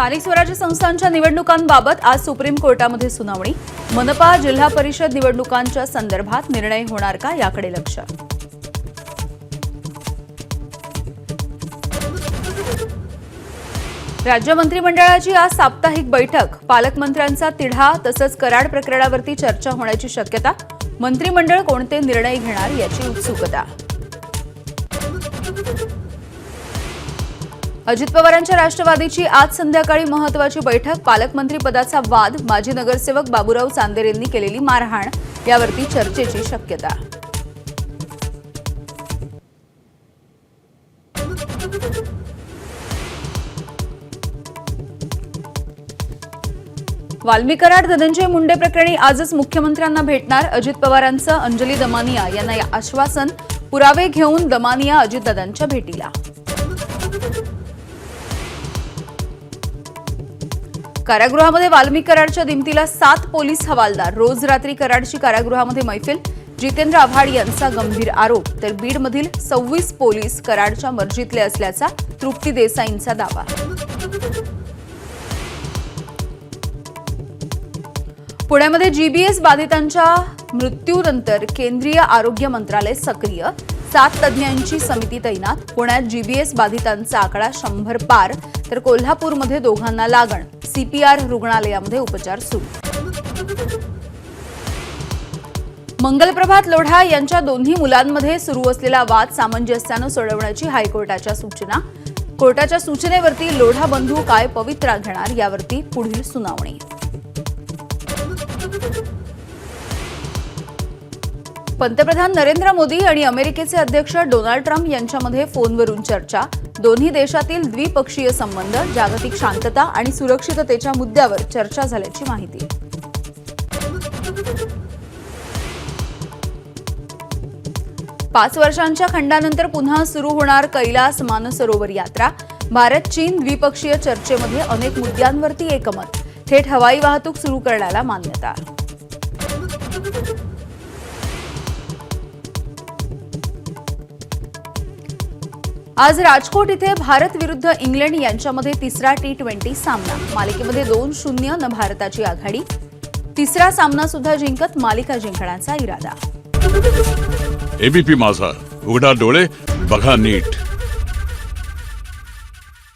स्थानिक स्वराज्य संस्थांच्या निवडणुकांबाबत आज सुप्रीम कोर्टामध्ये सुनावणी। मनपा जिल्हा परिषद निवडणुकांच्या संदर्भात निर्णय होणार का याकडे लक्ष। राज्य मंत्रिमंडळाची आज साप्ताहिक बैठक। पालकमंत्र्यांचा तिढा तसंच कराड प्रकरणावरती चर्चा होण्याची शक्यता। मंत्रिमंडळ कोणते निर्णय घेणार याची उत्सुकता। अजित पवारांच्या राष्ट्रवादीची आज संध्याकाळी महत्त्वाची बैठक। पालकमंत्री पदाचा वाद, माजी नगरसेवक बाबूराव चांदेर यांनी केलेली मारहाण यावरती चर्चेची शक्यता। वाल्मी कराड धनंजय मुंडे प्रकरणी आजच मुख्यमंत्र्यांना भेटणार अजित पवारांचं अंजली दमानिया यांना आश्वासन। पुरावे घेऊन दमानिया अजितदादांच्या भेटीला। कारागृहामध्ये वाल्मी कराडच्या दिमतीला 7 पोलीस हवालदार। रोज रात्री कराडची कारागृहामध्ये मैफिल। जितेंद्र आव्हाड यांचा गंभीर आरोप, तर बीडमधील 26 पोलीस कराडच्या मर्जीतले असल्याचा तृप्ती देसाईंचा दावा। पुण्यामध्ये जीबीएस बाधितांच्या मृत्यूनंतर केंद्रीय आरोग्य मंत्रालय सक्रिय। 7 तज्ज्ञांची समिती तैनात। पुण्यात जीबीएस बाधितांचा आकडा 100 पार, तर कोल्हापूरमध्ये दोघांना लागण। सीपीआर रुग्णालयामध्ये उपचार सुरू। मंगलप्रभात लोढा यांच्या दोन्ही मुलांमध्ये सुरू असलेला वाद सामंजस्यानं सोडवण्याची हायकोर्टाच्या सूचना। कोर्टाच्या सूचनेवरती लोढा बंधू काय पवित्रा घेणार यावरती पुढील सुनावणी। पंतप्रधान नरेंद्र मोदी आणि अमेरिकेचे अध्यक्ष डोनाल्ड ट्रम्प यांच्यामध्ये फोनवरून चर्चा। दोन्ही देशातील द्विपक्षीय संबंध, जागतिक शांतता आणि सुरक्षिततेच्या मुद्द्यावर चर्चा झाल्याची माहिती। पाच वर्षांच्या खंडानंतर पुन्हा सुरू होणार कैलास मानसरोवर यात्रा। भारत चीन द्विपक्षीय चर्चेमध्ये अनेक मुद्द्यांवरती एकमत। थेट हवाई वाहतूक सुरू करण्याला मान्यता। आज राजकोट इथे भारत विरुद्ध इंग्लंड यांच्यामध्ये तिसरा T20 सामना। मालिकेमध्ये 2-0 न भारताची आघाडी। तिसरा सामना सुद्धा जिंकत मालिका जिंकण्याचा इरादा। एबीपी माझा, उघडा डोळे बघा नीट।